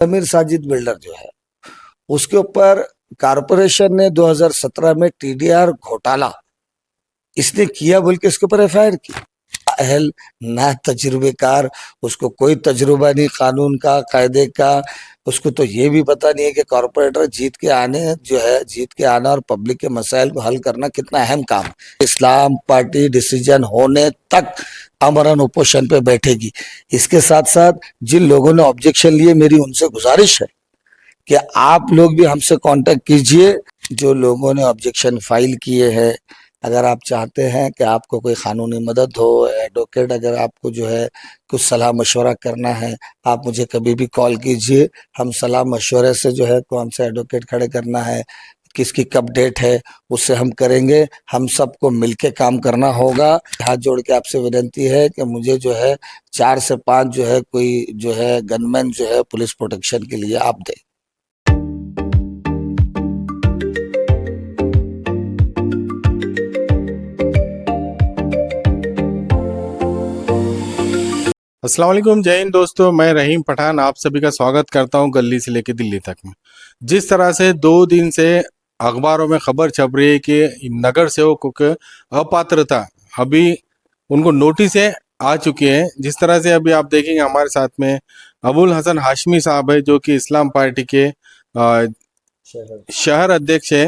अमीर साजिद बिल्डर जो है उसके ऊपर कारपोरेशन ने 2017 में टीडीआर घोटाला इसने किया बोल के इसके ऊपर एफआईआर की। अहल ना तजुर्बेकार, उसको कोई तजुर्बा नहीं कानून का कायदे का। उसको तो ये भी पता नहीं है कि कॉरपोरेटर जीत के आना और पब्लिक के मसाइल को हल करना कितना अहम काम है। इस्लाम पार्टी डिसीजन होने तक आमरण उपोषण पे बैठेगी। इसके साथ साथ जिन लोगों ने ऑब्जेक्शन लिए, मेरी उनसे गुजारिश है कि आप लोग भी हमसे कांटेक्ट कीजिए। जो लोगों ने ऑब्जेक्शन फाइल किए हैं, अगर आप चाहते हैं कि आपको कोई कानूनी मदद हो, एडवोकेट अगर आपको जो है कुछ सलाह मशवरा करना है, आप मुझे कभी भी कॉल कीजिए। हम सलाह मशवरे से जो है कौन सा एडवोकेट खड़े करना है, किसकी कब डेट है, उससे हम करेंगे। हम सबको मिलके काम करना होगा। हाथ जोड़ के आपसे विनती है कि मुझे जो है 4 से 5 जो है कोई जो है गनमैन जो है पुलिस प्रोटेक्शन के लिए आप दें। अस्सलाम वालेकुम, जय हिंद दोस्तों। मैं रहीम पठान आप सभी का स्वागत करता हूं गली से लेकर दिल्ली तक में। जिस तरह से 2 दिन से अखबारों में खबर छप रही है कि नगर सेवकों के अपात्रता अभी उनको नोटिस आ चुके हैं। जिस तरह से अभी आप देखेंगे हमारे साथ में अबुल हसन हाशमी साहब है, जो कि इस्लाम पार्टी के शहर अध्यक्ष है।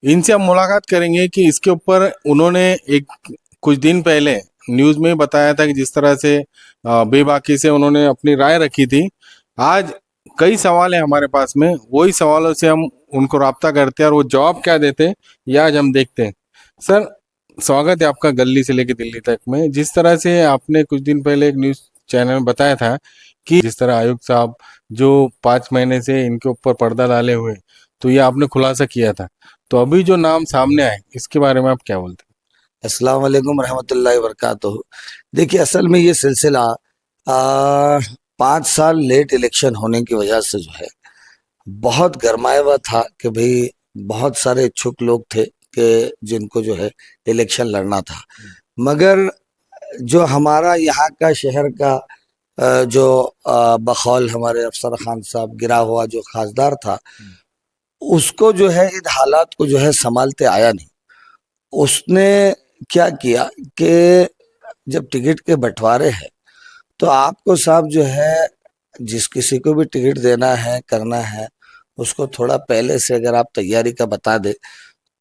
इनसे हम मुलाकात करेंगे कि इसके ऊपर उन्होंने कुछ दिन पहले न्यूज में बताया था कि जिस तरह से बेबाकी से उन्होंने अपनी राय रखी थी। आज कई सवाल है हमारे पास में, वही सवालों से हम उनको राब्ता करते हैं और वो जवाब क्या देते हैं ये आज हम देखते हैं। सर, स्वागत है आपका गली से लेकर दिल्ली तक में। जिस तरह से आपने कुछ दिन पहले एक न्यूज चैनल में बताया था कि जिस तरह आयुक्त साहब जो 5 महीने से इनके ऊपर पर्दा डाले हुए, तो ये आपने खुलासा किया था। तो अभी जो नाम सामने आए इसके बारे में आप क्या बोलते हैं? अस्सलाम वालेकुम रहमतुल्लाहि वबरकातुहू। देखिए, असल में ये सिलसिला 5 साल लेट इलेक्शन होने की वजह से जो है बहुत गरमाया हुआ था कि भाई बहुत सारे इच्छुक लोग थे कि जिनको जो है इलेक्शन लड़ना था। मगर जो हमारा यहाँ का शहर का जो बखौल हमारे अफसर खान साहब गिरा हुआ जो खासदार था, उसको जो है इन हालात को जो है संभालते आया नहीं। उसने क्या किया कि जब टिकट के बंटवारे हैं तो आपको साहब जो है जिस किसी को भी टिकट देना है करना है, उसको थोड़ा पहले से अगर आप तैयारी का बता दे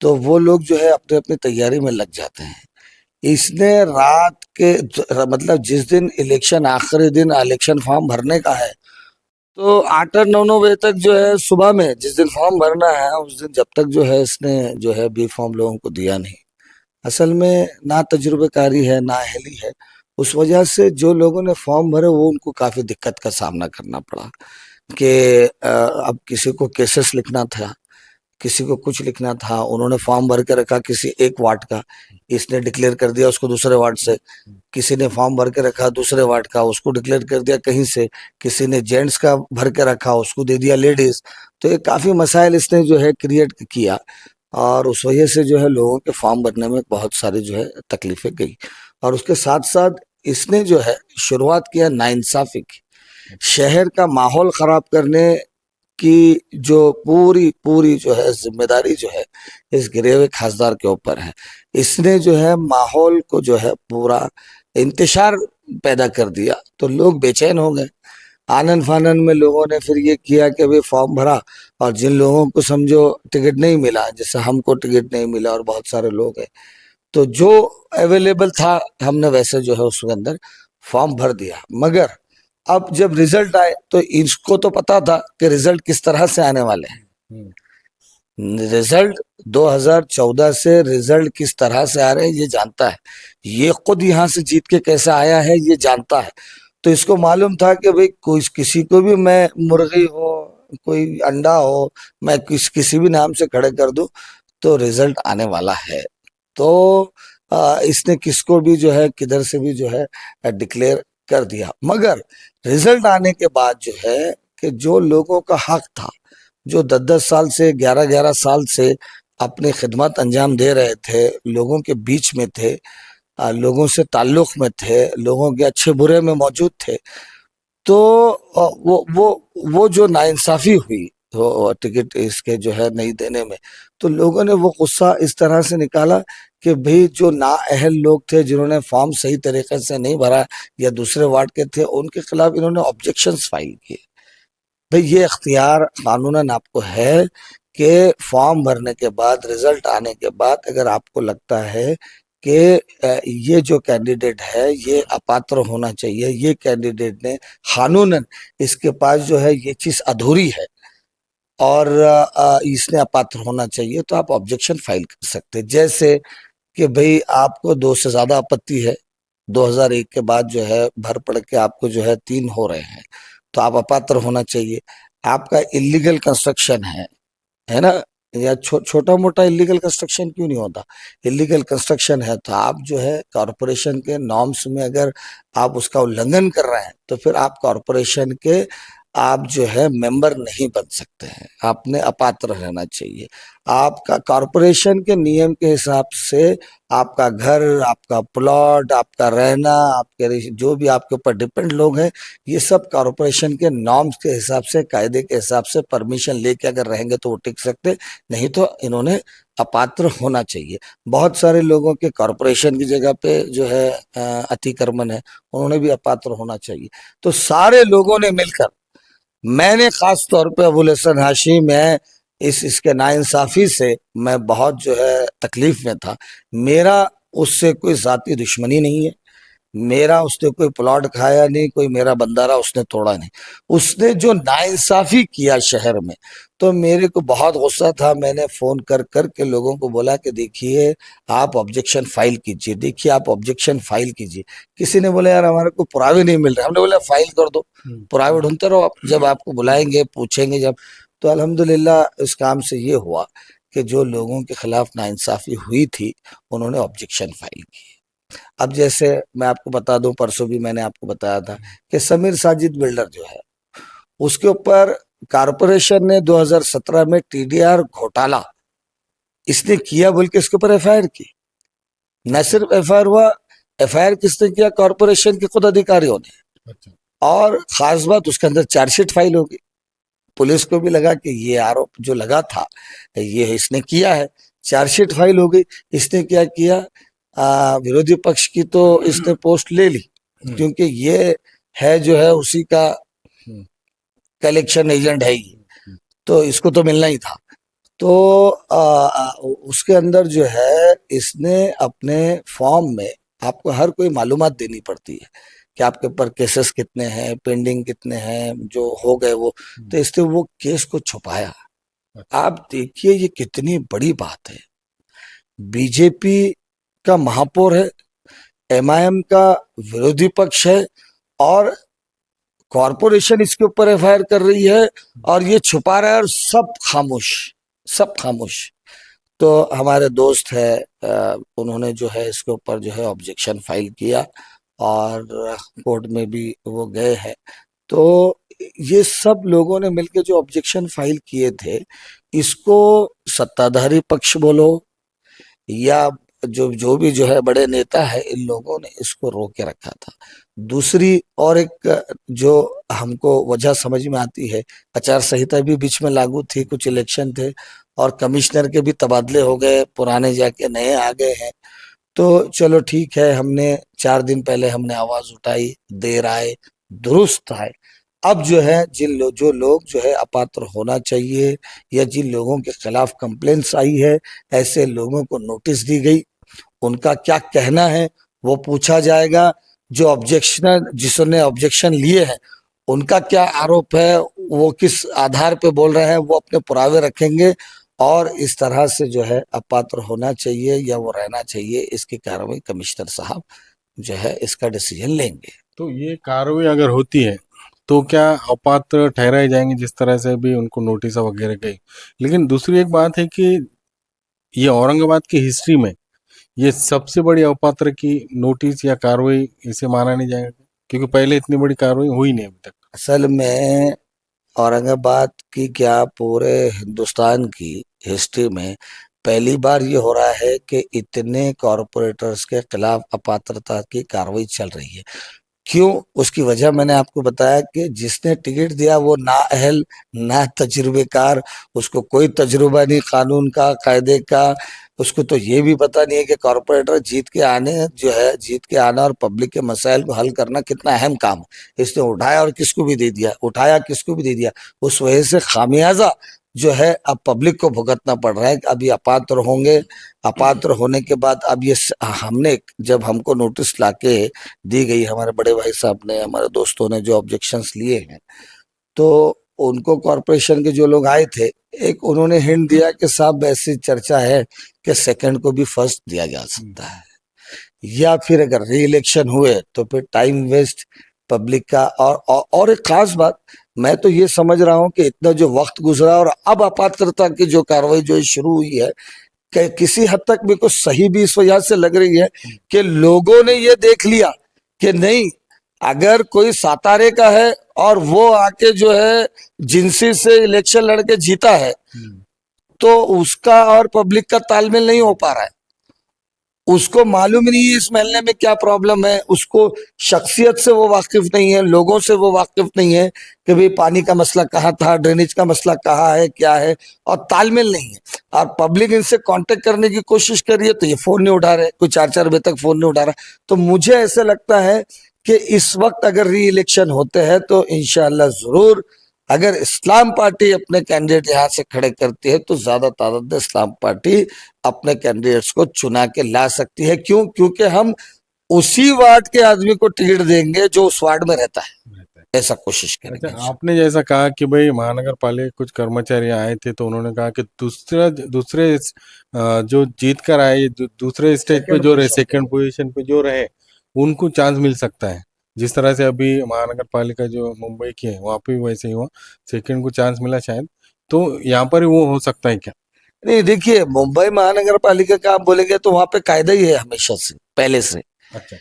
तो वो लोग जो है अपने अपनी तैयारी में लग जाते हैं। इसने रात के मतलब जिस दिन इलेक्शन आखिरी दिन इलेक्शन फॉर्म भरने का है, तो 8 और 9 बजे तक जो है सुबह में जिस दिन फॉर्म भरना है उस दिन जब तक जो है इसने जो है बी फॉर्म लोगों को दिया नहीं। असल में ना तजुर्बेकारी है ना अहली है। उस वजह से जो लोगों ने फॉर्म भरे वो उनको काफी दिक्कत का सामना करना पड़ा कि अब किसी को केसेस लिखना था, किसी को कुछ लिखना था। उन्होंने फॉर्म भर के रखा किसी एक वार्ड का, इसने डिक्लेयर कर दिया उसको दूसरे वार्ड से। किसी ने फॉर्म भर के रखा दूसरे वार्ड का, उसको डिक्लेयर कर दिया कहीं से। किसी ने जेंट्स का भर के रखा, उसको दे दिया लेडीज। तो ये काफी मसाइल इसने जो है क्रिएट किया और उस वजह से जो है लोगों के फॉर्म भरने में बहुत सारी जो है तकलीफें गई। और उसके साथ साथ इसने जो है शुरुआत किया नाइंसाफी की, शहर का माहौल खराब करने की जो पूरी पूरी जो है जिम्मेदारी जो है इस गिरे हुए खासदार के ऊपर है। इसने जो है माहौल को जो है पूरा इंतशार पैदा कर दिया, तो लोग बेचैन हो गए। आनन फानन में लोगों ने फिर ये किया कि भाई फॉर्म भरा और जिन लोगों को समझो टिकट नहीं मिला, जैसे हमको टिकट नहीं मिला और बहुत सारे लोग हैं, तो जो अवेलेबल था हमने वैसे जो है उसके अंदर फॉर्म भर दिया। मगर अब जब रिजल्ट आए तो इसको तो पता था कि रिजल्ट किस तरह से आने वाले हैं। रिजल्ट 2014 से रिजल्ट किस तरह से आ रहे हैं ये जानता है। ये खुद यहाँ से जीत के कैसे आया है ये जानता है। तो इसको मालूम था कि भाई कोई किसी को भी मैं मुर्गी हो कोई अंडा हो, मैं किसी भी नाम से खड़े कर दूं तो रिजल्ट आने वाला है। तो इसने किसको भी जो है किधर से भी जो है डिक्लेयर कर दिया। मगर रिजल्ट आने के बाद जो है कि जो लोगों का हक था, जो 10-10 साल से 11-11 साल से अपनी खिदमत अंजाम दे रहे थे, लोगों के बीच में थे, लोगों से ताल्लुक में थे, लोगों के अच्छे बुरे में मौजूद थे, तो वो जो नाइंसाफी हुई तो टिकट इसके जो है नहीं देने में, तो लोगों ने वो गुस्सा इस तरह से निकाला कि भाई जो नाअहल लोग थे जिन्होंने फॉर्म सही तरीके से नहीं भरा या दूसरे वार्ड के थे उनके खिलाफ इन्होंने ऑब्जेक्शंस फाइल किए। भाई ये इख्तियार कानूनन आपको है कि फॉर्म भरने के बाद रिजल्ट आने के बाद अगर आपको लगता है कि ये जो कैंडिडेट है ये अपात्र होना चाहिए, ये कैंडिडेट ने कानूनन इसके पास जो है ये चीज अधूरी है और इसने अपात्र होना चाहिए, तो आप ऑब्जेक्शन फाइल कर सकते हैं। जैसे कि भाई आपको दो से ज्यादा आपत्ति है, 2001 के बाद जो है भर पड़ के आपको जो है 3 हो रहे हैं, तो आप अपात्र होना चाहिए। आपका इलीगल कंस्ट्रक्शन है ना, या छोटा मोटा इलीगल कंस्ट्रक्शन क्यों नहीं होता, इलीगल कंस्ट्रक्शन है तो आप जो है कॉरपोरेशन के नॉर्म्स में अगर आप उसका उल्लंघन कर रहे हैं तो फिर आप कॉरपोरेशन के आप जो है मेंबर नहीं बन सकते हैं, आपने अपात्र रहना चाहिए। आपका कॉरपोरेशन के नियम के हिसाब से आपका घर, आपका प्लॉट, आपका रहना, आपके जो भी आपके ऊपर डिपेंड लोग हैं, ये सब कॉरपोरेशन के नॉर्म्स के हिसाब से, कायदे के हिसाब से परमिशन लेके अगर रहेंगे तो वो टिक सकते, नहीं तो इन्होंने अपात्र होना चाहिए। बहुत सारे लोगों के कॉरपोरेशन की जगह पे जो है अतिक्रमण है, उन्होंने भी अपात्र होना चाहिए। तो सारे लोगों ने मिलकर, मैंने खास तौर पे अबुल हसन हाशी, मैं इसके नाइंसाफी से मैं बहुत जो है तकलीफ में था। मेरा उससे कोई जाती दुश्मनी नहीं है, मेरा उसने कोई प्लॉट खाया नहीं, कोई मेरा बंदारा उसने तोड़ा नहीं। उसने जो नाइंसाफी किया शहर में, तो मेरे को बहुत गुस्सा था। मैंने फोन कर कर के लोगों को बोला कि देखिए आप ऑब्जेक्शन फाइल कीजिए, देखिए आप ऑब्जेक्शन फाइल कीजिए। किसी ने बोला यार हमारे को पुरावे नहीं मिल रहे, हमने बोला फाइल कर दो, पुरावे ढूंढते रहो आप, जब आपको बुलाएंगे पूछेंगे जब। तो अल्हम्दुलिल्लाह इस काम से ये हुआ कि जो लोगों के खिलाफ नाइंसाफी हुई थी उन्होंने ऑब्जेक्शन फाइल की। अब जैसे मैं आपको बता दूं, परसों भी मैंने आपको बताया था कि समीर साजिद बिल्डर जो है उसके ऊपर कारपोरेशन ने 2017 में टीडीआर घोटाला इसने किया बोल के इसके ऊपर एफआईआर की। न सिर्फ एफआईआर हुआ, एफआईआर किसने किया, कारपोरेशन के खुद अधिकारियों ने। अच्छा। और खास बात उसके अंदर चार्जशीट फाइल होगी। पुलिस को भी लगा कि ये आरोप जो लगा था ये इसने किया है, चार्जशीट फाइल हो गई। इसने क्या किया, विरोधी पक्ष की तो इसने पोस्ट ले ली, क्योंकि ये है जो है उसी का कलेक्शन एजेंट है ये, तो इसको तो मिलना ही था। तो उसके अंदर जो है इसने अपने फॉर्म में, आपको हर कोई मालूमात देनी पड़ती है कि आपके ऊपर केसेस कितने हैं, पेंडिंग कितने हैं, जो हो गए वो, तो इसने वो केस को छुपाया। आप देखिए ये कितनी बड़ी बात है। बीजेपी का महापौर है, एमआईएम का विरोधी पक्ष है, और कॉरपोरेशन इसके ऊपर एफआईआर कर रही है और ये छुपा रहा है, और सब खामोश, सब खामोश। तो हमारे दोस्त है उन्होंने जो है इसके ऊपर जो है ऑब्जेक्शन फाइल किया और कोर्ट में भी वो गए हैं। तो ये सब लोगों ने मिलकर जो ऑब्जेक्शन फाइल किए थे, इसको सत्ताधारी पक्ष बोलो या जो जो भी जो है बड़े नेता है, इन लोगों ने इसको रोक के रखा था। दूसरी और एक जो हमको वजह समझ में आती है, आचार संहिता भी बीच में लागू थी, कुछ इलेक्शन थे और कमिश्नर के भी तबादले हो गए, पुराने जाके नए आ गए हैं। तो चलो ठीक है, हमने 4 दिन पहले हमने आवाज उठाई, देर आए दुरुस्त आए। अब जो है जो लोग जो है अपात्र होना चाहिए या जिन लोगों के खिलाफ कंप्लेंट्स आई है, ऐसे लोगों को नोटिस दी गई, उनका क्या कहना है वो पूछा जाएगा। जो ऑब्जेक्शन जिसने ऑब्जेक्शन लिए हैं उनका क्या आरोप है, वो किस आधार पे बोल रहे हैं, वो अपने पुरावे रखेंगे और इस तरह से जो है अपात्र होना चाहिए या वो रहना चाहिए, इसकी कार्रवाई कमिश्नर साहब जो है इसका डिसीजन लेंगे। तो ये कार्रवाई अगर होती है तो क्या अपात्र ठहराए जाएंगे, जिस तरह से भी उनको नोटिस वगैरह गई। लेकिन दूसरी एक बात है कि ये औरंगाबाद की हिस्ट्री में ये सबसे बड़ी अपात्र की नोटिस या कार्रवाई इसे माना नहीं जाएगा, क्योंकि पहले इतनी बड़ी कार्रवाई हुई नहीं अभी तक। असल में औरंगाबाद की क्या पूरे हिंदुस्तान की हिस्ट्री में पहली बार ये हो रहा है कि इतने कॉरपोरेटर्स के खिलाफ अपात्रता की कार्रवाई चल रही है। क्यों? उसकी वजह मैंने आपको बताया कि जिसने टिकट दिया वो ना अहल, ना तजुर्बेकार, उसको कोई तजुर्बा नहीं कानून का, कायदे का। उसको तो ये भी पता नहीं है कि कॉरपोरेटर जीत के आना और पब्लिक के मसाइल को हल करना कितना अहम काम है। इसने उठाया और किसको भी दे दिया, उठाया किसको भी दे दिया। उस वजह से खामियाजा जो है अब पब्लिक को भुगतना पड़ रहा है। अभी अपात्र होंगे, अपात्र होने के बाद अब हमने जब हमको नोटिस लाके दी गई, हमारे बड़े भाई साहब ने, हमारे दोस्तों ने जो ऑब्जेक्शंस लिए हैं, तो उनको कॉरपोरेशन के जो लोग आए थे, एक उन्होंने हिंट दिया कि साहब ऐसी चर्चा है कि सेकंड को भी फर्स्ट दिया जा सकता है, या फिर अगर री इलेक्शन हुए तो फिर टाइम वेस्ट पब्लिक का। और एक खास बात, मैं तो ये समझ रहा हूं कि इतना जो वक्त गुजरा और अब अपात्रता की जो कार्रवाई जो शुरू हुई है, कि किसी हद तक मेरे को सही भी इस वजह से लग रही है कि लोगों ने ये देख लिया कि नहीं, अगर कोई सातारे का है और वो आके जो है जिनसी से इलेक्शन लड़के जीता है, तो उसका और पब्लिक का तालमेल नहीं हो पा रहा है। उसको मालूम ही नहीं है इस महल्ले में क्या प्रॉब्लम है, उसको शख्सियत से वो वाकिफ नहीं है, लोगों से वो वाकिफ नहीं है कि भाई पानी का मसला कहाँ था, ड्रेनेज का मसला कहाँ है, क्या है, और तालमेल नहीं है। और पब्लिक इनसे कांटेक्ट करने की कोशिश कर रही है तो ये फोन नहीं उठा रहे, कोई 4-4 बजे तक फोन नहीं उठा रहा। तो मुझे ऐसा लगता है कि इस वक्त अगर री इलेक्शन होते हैं तो इंशाअल्लाह जरूर, अगर इस्लाम पार्टी अपने कैंडिडेट यहाँ से खड़े करती है तो ज्यादा तादाद में इस्लाम पार्टी अपने कैंडिडेट्स को चुना के ला सकती है। क्यों? क्योंकि हम उसी वार्ड के आदमी को टिकट देंगे जो उस वार्ड में रहता है, ऐसा कोशिश करेंगे। अच्छा, आपने जैसा कहा कि भाई महानगर पालिका कुछ कर्मचारी आए थे तो उन्होंने कहा कि दूसरे जो जीत कर आए, दूसरे स्टेज पे जो रहे, सेकंड पोजीशन पे जो रहे, उनको चांस मिल सकता है। जिस तरह से अभी महानगर पालिका जो मुंबई की है वहां पे भी वैसे ही हुआ, सेकंड को चांस मिला शायद, तो यहाँ पर वो हो सकता है क्या? नहीं, देखिए, मुंबई महानगर पालिका का आप बोलेंगे तो वहां पे कायदा ही है हमेशा से, पहले से अच्छा।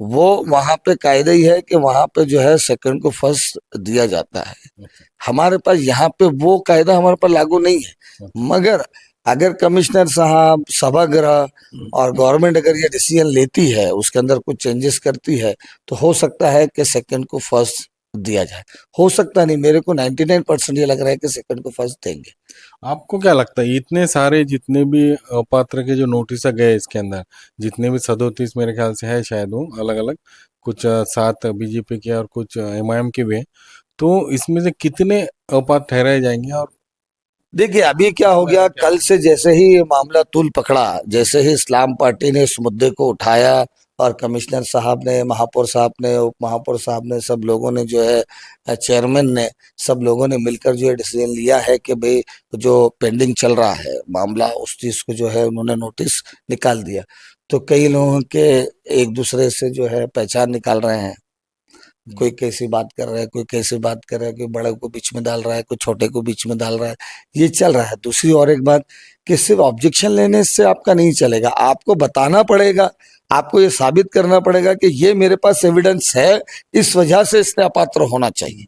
वो वहां पे कायदा ही है कि वहां पे जो है सेकंड को फर्स्ट दिया जाता है। अच्छा। हमारे पास यहाँ पे वो कायदा हमारे पर लागू नहीं है। मगर अगर कमिश्नर साहब, सभागृह और गवर्नमेंट अगर ये डिसीजन लेती है, उसके अंदर कुछ चेंजेस करती है, तो हो सकता है कि सेकंड को फर्स्ट दिया जाए। हो सकता नहीं, मेरे को 99% ये लग रहा है कि सेकंड को फर्स्ट देंगे। आपको क्या लगता है इतने सारे जितने भी अपात्र के जो नोटिस गए इसके अंदर, जितने भी 37 मेरे ख्याल से है शायद, वो अलग अलग कुछ 7 बीजेपी के और कुछ एमआईएम के भी हैं, तो इसमें से कितने अपात्र ठहराए जाएंगे? और देखिए, अभी क्या हो गया, कल से जैसे ही ये मामला तूल पकड़ा, जैसे ही इस्लाम पार्टी ने इस मुद्दे को उठाया और कमिश्नर साहब ने, महापौर साहब ने, उप महापौर साहब ने, सब लोगों ने जो है, चेयरमैन ने, सब लोगों ने मिलकर जो है डिसीजन लिया है कि भाई जो पेंडिंग चल रहा है मामला, उस चीज को जो है उन्होंने नोटिस निकाल दिया। तो कई लोगों के एक दूसरे से जो है पहचान निकाल रहे हैं, कोई कैसी बात कर रहा है, कोई कैसी बात कर रहा है, कोई बड़े को बीच में डाल रहा है, कोई छोटे को बीच में डाल रहा है, ये चल रहा है। दूसरी और एक बात कि सिर्फ ऑब्जेक्शन लेने से आपका नहीं चलेगा, आपको बताना पड़ेगा, आपको ये साबित करना पड़ेगा कि ये मेरे पास एविडेंस है, इस वजह से इसने अपात्र होना चाहिए।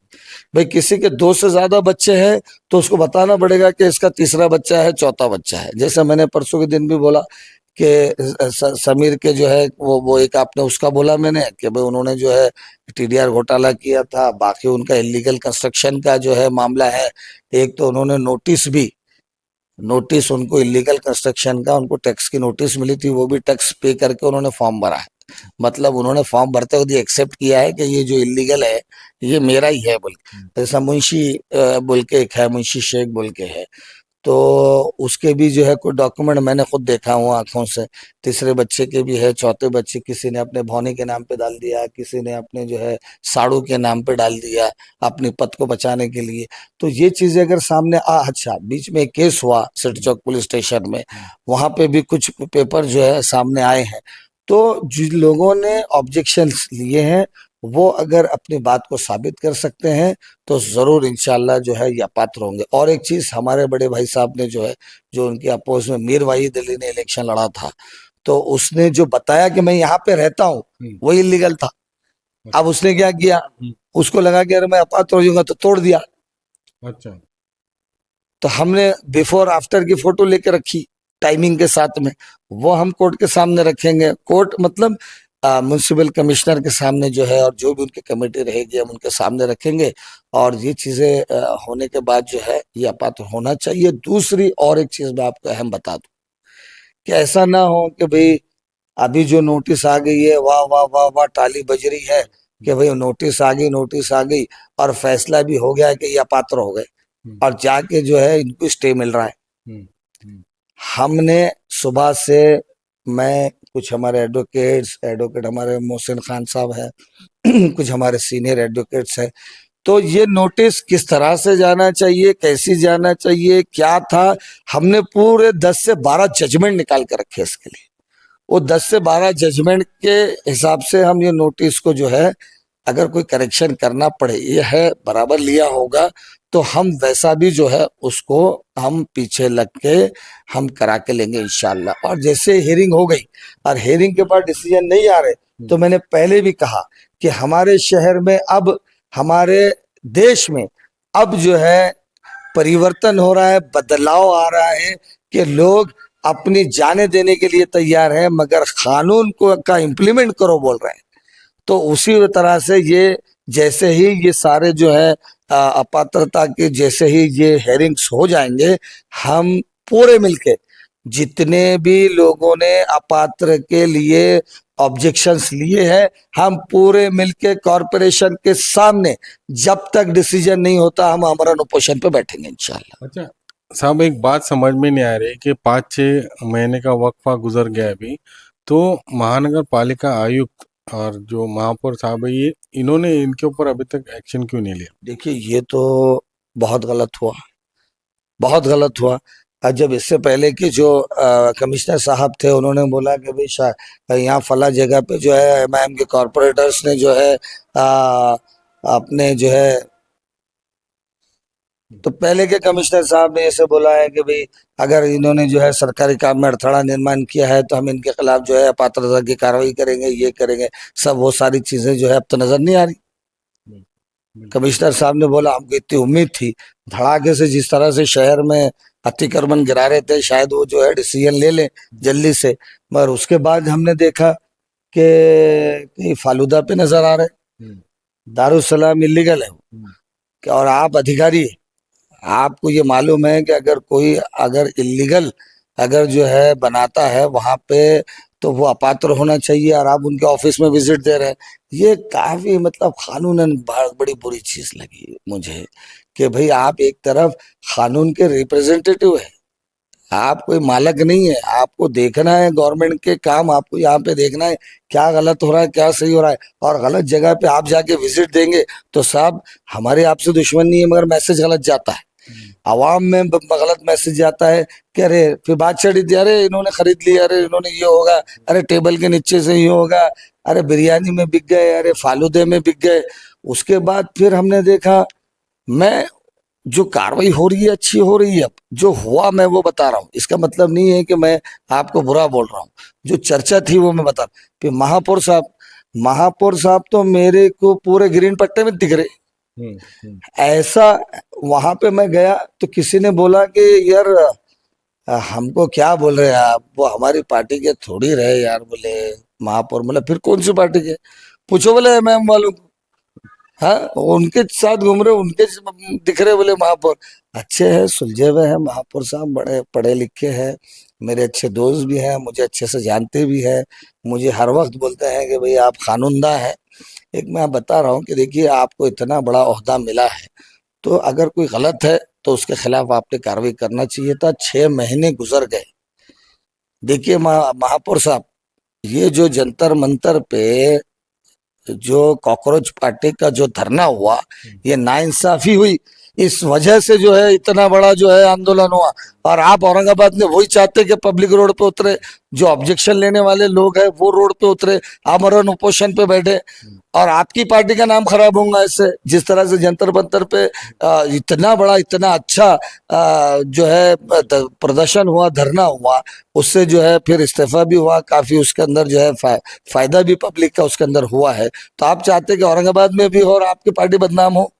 भाई किसी के 2 से ज्यादा बच्चे हैं तो उसको बताना पड़ेगा कि इसका तीसरा बच्चा है, चौथा बच्चा है। जैसे मैंने परसों के दिन भी बोला कि समीर के जो है वो एक आपने उसका बोला मैंने कि भाई उन्होंने जो है टीडीआर घोटाला किया था, बाकी उनका इलीगल कंस्ट्रक्शन का जो है मामला है। एक तो उन्होंने नोटिस उनको इलीगल कंस्ट्रक्शन का, उनको टैक्स की नोटिस मिली थी, वो भी टैक्स पे करके उन्होंने फॉर्म भरा है। मतलब उन्होंने फॉर्म भरते हुए एक्सेप्ट किया है कि ये जो इलीगल है ये मेरा ही है बोल के। जैसा मुंशी बोल के एक है, मुंशी शेख बोल के है, तो उसके भी जो है कोई डॉक्यूमेंट मैंने खुद देखा हुआ आंखों से। तीसरे बच्चे के भी है, चौथे बच्चे किसी ने अपने भौनी के नाम पे डाल दिया, किसी ने अपने जो है साड़ू के नाम पे डाल दिया अपनी पद को बचाने के लिए। तो ये चीजें अगर सामने अच्छा, बीच में एक केस हुआ सिटी चौक पुलिस स्टेशन में, वहां पे भी कुछ पेपर जो है सामने आए हैं। तो जिन लोगों ने ऑब्जेक्शन लिए हैं वो अगर अपनी बात को साबित कर सकते हैं तो जरूर इंशाल्लाह जो है ये पात्र होंगे। और एक चीज, हमारे बड़े भाई साहब ने जो है, जो उनके अपोज में मीर वाहिद अली ने इलेक्शन लड़ा था, तो उसने जो बताया कि मैं यहाँ पे रहता हूँ, वो इलीगल था। अब उसने क्या किया, उसको लगा कि अरे मैं अपात्र हो जाऊंगा, तो तोड़ दिया। अच्छा। तो हमने बिफोर आफ्टर की फोटो लेके रखी टाइमिंग के साथ में, वो हम कोर्ट के सामने रखेंगे। कोर्ट मतलब म्यूनसिपल कमिश्नर के सामने जो है और जो भी उनकी कमेटी रहेगी हम उनके सामने रखेंगे और ये चीजें होने के बाद जो है ये अपात्र होना चाहिए। दूसरी और एक चीज मैं आपको अहम बता दूं कि ऐसा ना हो कि भाई अभी जो नोटिस आ गई है वाह वाह वाह वाह ताली बज रही है कि भाई नोटिस आ गई और फैसला भी हो गया है कि ये अपात्र हो गए और जाके जो है इनको स्टे मिल रहा है। हमने सुबह से मैं कुछ हमारे एडवोकेट हमारे मोहसिन खान साहब है कुछ हमारे सीनियर एडवोकेट्स हैं, तो ये नोटिस किस तरह से जाना चाहिए, कैसी जाना चाहिए, क्या था, हमने पूरे 10 से 12 जजमेंट निकाल कर रखे इसके लिए। वो 10 से 12 जजमेंट के हिसाब से हम ये नोटिस को जो है अगर कोई करेक्शन करना पड़े ये है बराबर लिया होगा तो हम वैसा भी जो है उसको हम पीछे लग के हम करा के लेंगे इंशाल्लाह। और जैसे हियरिंग हो गई और हियरिंग के बाद डिसीजन नहीं आ रहे तो मैंने पहले भी कहा कि हमारे शहर में अब हमारे देश में अब जो है परिवर्तन हो रहा है, बदलाव आ रहा है कि लोग अपनी जाने देने के लिए तैयार हैं मगर कानून को का इम्प्लीमेंट करो बोल रहे हैं। तो उसी तरह से ये जैसे ही ये सारे जो है अपात्रता के जैसे ही ये हेयरिंग्स हो जाएंगे हम पूरे मिलके जितने भी लोगों ने अपात्र के लिए ऑब्जेक्शंस लिए हैं हम पूरे मिलके कॉरपोरेशन के सामने जब तक डिसीजन नहीं होता हम अमरण उपोषण पे बैठेंगे इंशाल्लाह। अच्छा साहब, एक बात समझ में नहीं आ रही कि 5-6 महीने का वक्फा गुजर गया अभी, तो महानगर पालिका आयुक्त और जो महापौर साहब है ये इन्होंने इनके ऊपर अभी तक एक्शन क्यों नहीं लिया? देखिए ये तो बहुत गलत हुआ, बहुत गलत हुआ। जब इससे पहले कि जो कमिश्नर साहब थे उन्होंने बोला कि भाई यहाँ फला जगह पे जो है एमआईएम के कॉरपोरेटर्स ने जो है अपने जो है, तो पहले के कमिश्नर साहब ने ऐसे बोला है कि भाई अगर इन्होंने जो है सरकारी काम में अड़थड़ा निर्माण किया है तो हम इनके खिलाफ जो है अपात्रता की कार्रवाई करेंगे, ये करेंगे, सब वो सारी चीजें जो है अब तो नजर नहीं आ रही। कमिश्नर साहब ने बोला हमको इतनी उम्मीद थी धड़ाके से जिस तरह से शहर में अतिक्रमण गिरा रहे थे शायद वो जो है डिसीजन ले लें जल्दी से, मगर उसके बाद हमने देखा कि कहीं फालूदा पे नजर आ रहे, दारुसलाम इलीगल है और आप अधिकारी हैं, आपको ये मालूम है कि अगर कोई अगर इलीगल अगर जो है बनाता है वहां पे तो वो अपात्र होना चाहिए और आप उनके ऑफिस में विजिट दे रहे हैं। ये काफी मतलब कानूनन बड़ी बुरी चीज लगी मुझे कि भाई आप एक तरफ कानून के रिप्रेजेंटेटिव है, आप कोई मालक नहीं है, आपको देखना है गवर्नमेंट के काम, आपको यहाँ पे देखना है क्या गलत हो रहा है क्या सही हो रहा है, और गलत जगह पे आप जाके विजिट देंगे तो साहब हमारे आपसे दुश्मन नहीं है मगर मैसेज गलत जाता है, आवाम में गलत मैसेज जाता है कि अरे फिर बात चढ़ी थी, अरे इन्होंने खरीद लिया, अरे इन्होंने ये होगा, अरे टेबल के नीचे से ये होगा, अरे बिरयानी में बिक गए, अरे फालूदे में बिक गए। उसके बाद फिर हमने देखा, मैं जो कार्रवाई हो रही है अच्छी हो रही है, अब जो हुआ मैं वो बता रहा हूँ, इसका मतलब नहीं है कि मैं आपको बुरा बोल रहा हूँ, जो चर्चा थी वो मैं बता रहा हूँ। फिर महापौर साहब तो मेरे को पूरे ग्रीन पट्टे में दिख रहे, ऐसा वहां पे मैं गया तो किसी ने बोला कि यार हमको क्या बोल रहे हैं आप, वो हमारी पार्टी के थोड़ी रहे यार, बोले महापौर, बोले फिर कौन सी पार्टी के, पूछो बोले एमएम वालों को, हाँ उनके साथ घूम रहे उनके दिख रहे, बोले महापौर अच्छे हैं सुलझे हुए हैं महापौर साहब, बड़े पढ़े लिखे हैं, मेरे अच्छे दोस्त भी हैं, मुझे अच्छे से जानते भी हैं, मुझे हर वक्त बोलते हैं कि भाई आप कानूनदा हैं। एक मैं बता रहा हूँ कि देखिए आपको इतना बड़ा ओहदा मिला है तो अगर कोई गलत है तो उसके खिलाफ आपने कार्रवाई करना चाहिए था। 6 महीने गुजर गए। देखिए महापौर साहब, ये जो जंतर मंतर पे जो कॉकरोच पार्टी का जो धरना हुआ ये नाइंसाफी हुई, इस वजह से जो है इतना बड़ा जो है आंदोलन हुआ, और आप औरंगाबाद में वही चाहते कि पब्लिक रोड पे उतरे, जो ऑब्जेक्शन लेने वाले लोग हैं वो रोड पे उतरे, आमरण उपोषण पे बैठे, और आपकी पार्टी का नाम खराब होगा इससे। जिस तरह से जंतर मंतर पे इतना बड़ा इतना अच्छा जो है प्रदर्शन हुआ, धरना हुआ, उससे जो है फिर इस्तीफा भी हुआ, काफी उसके अंदर जो है फायदा भी पब्लिक का उसके अंदर हुआ है। तो आप चाहते कि औरंगाबाद में भी हो और आपकी पार्टी बदनाम हो,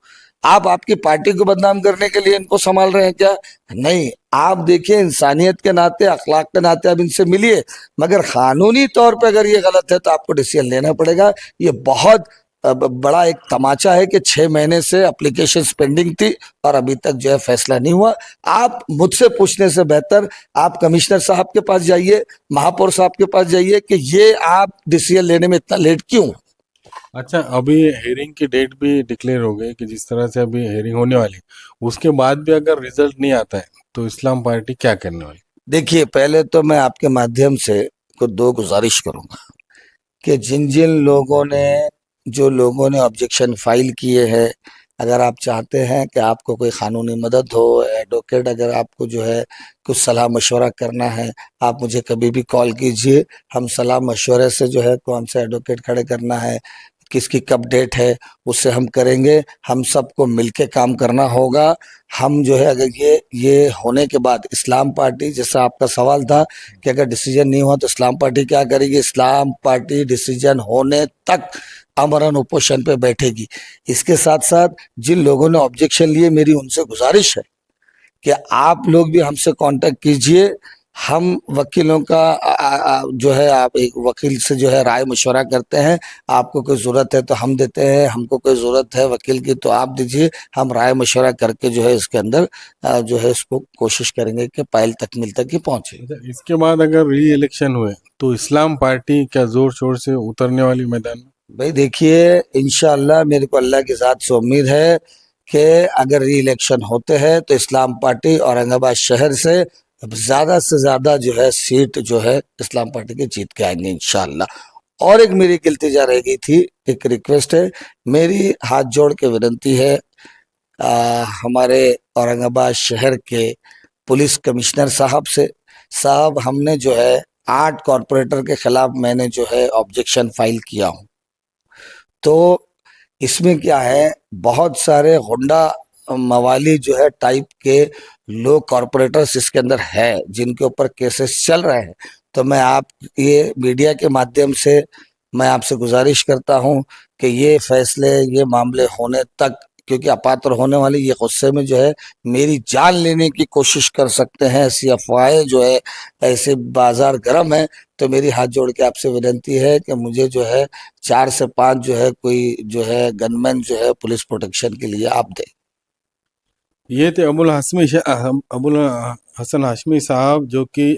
आप आपकी पार्टी को बदनाम करने के लिए इनको संभाल रहे हैं क्या? नहीं, आप देखिए इंसानियत के नाते, अखलाक के नाते आप इनसे मिलिए, मगर कानूनी तौर पे अगर ये गलत है तो आपको डिसीजन लेना पड़ेगा। ये बहुत बड़ा एक तमाचा है कि 6 महीने से एप्लीकेशन पेंडिंग थी और अभी तक जो है फैसला नहीं हुआ। आप मुझसे पूछने से बेहतर आप कमिश्नर साहब के पास जाइए, महापौर साहब के पास जाइए कि ये आप डिसीजन लेने में इतना लेट क्यों? अच्छा, अभी हेयरिंग की डेट भी डिक्लेयर हो गई कि जिस तरह से अभी हेयरिंग होने वाली, उसके बाद भी अगर रिजल्ट नहीं आता है तो इस्लाम पार्टी क्या करने वाली? देखिए, पहले तो मैं आपके माध्यम से कुछ दो गुजारिश करूंगा कि जिन जिन लोगों ने, जो लोगों ने ऑब्जेक्शन फाइल किए हैं, अगर आप चाहते हैं कि आपको कोई कानूनी मदद हो, एडवोकेट अगर आपको जो है कुछ सलाह मशवरा करना है, आप मुझे कभी भी कॉल कीजिए। हम सलाह मशवरे से जो है कौन सा एडवोकेट खड़े करना है, किसकी कब डेट है, उससे हम करेंगे। हम सबको मिलके काम करना होगा। हम जो है अगर ये होने के बाद इस्लाम पार्टी, जैसा आपका सवाल था कि अगर डिसीजन नहीं हुआ तो इस्लाम पार्टी क्या करेगी, इस्लाम पार्टी डिसीजन होने तक आमरण उपोषण पे बैठेगी। इसके साथ साथ जिन लोगों ने ऑब्जेक्शन लिए, मेरी उनसे गुजारिश है कि आप लोग भी हमसे कांटेक्ट कीजिए। हम वकीलों का जो है, आप एक वकील से जो है राय मशवरा करते हैं। आपको कोई ज़रूरत है तो हम देते हैं, हमको कोई ज़रूरत है वकील की तो आप दीजिए। हम राय मशवरा करके जो है इसके अंदर जो है इसको कोशिश करेंगे कि पायल तकमील तक ही पहुंचे। अच्छा, इसके बाद अगर री इलेक्शन हुए तो इस्लाम पार्टी क्या जोर शोर से उतरने वाली मैदान में? भाई देखिए, इंशाअल्लाह मेरे को अल्लाह की ज़ात से उम्मीद है कि अगर री इलेक्शन होते हैं तो इस्लाम पार्टी औरंगाबाद शहर से ज़्यादा जो है सीट जो है इस्लाम पार्टी के जीत के आएंगे इंशाअल्लाह। और एक मेरी इल्तिजा रह गई थी, एक रिक्वेस्ट है मेरी, हाथ जोड़ के विनती है हमारे औरंगाबाद शहर के पुलिस कमिश्नर साहब से। साहब, हमने जो है 8 कॉरपोरेटर के खिलाफ मैंने जो है ऑब्जेक्शन फाइल किया हूँ। तो इसमें क्या है, बहुत सारे गुंडा मवाली जो है टाइप के लोग कॉरपोरेटर्स इसके अंदर है जिनके ऊपर केसेस चल रहे हैं। तो मैं आप ये मीडिया के माध्यम से मैं आपसे गुजारिश करता हूं कि ये फैसले, ये मामले होने तक, क्योंकि अपात्र होने वाली ये गुस्से में जो है मेरी जान लेने की कोशिश कर सकते हैं, ऐसी अफवाहें जो है, ऐसे बाजार गर्म है। तो मेरी हाथ जोड़ के आपसे विनती है कि मुझे जो है 4 से 5 जो है कोई जो है गनमैन जो है पुलिस प्रोटेक्शन के लिए आप दें। ये थे अबुल हसन हाशमी साहब, जो कि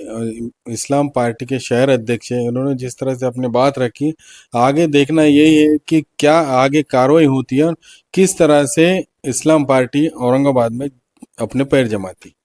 इस्लाम पार्टी के शहर अध्यक्ष हैं। उन्होंने जिस तरह से अपनी बात रखी, आगे देखना यही है कि क्या आगे कार्रवाई होती है और किस तरह से इस्लाम पार्टी औरंगाबाद में अपने पैर जमाती।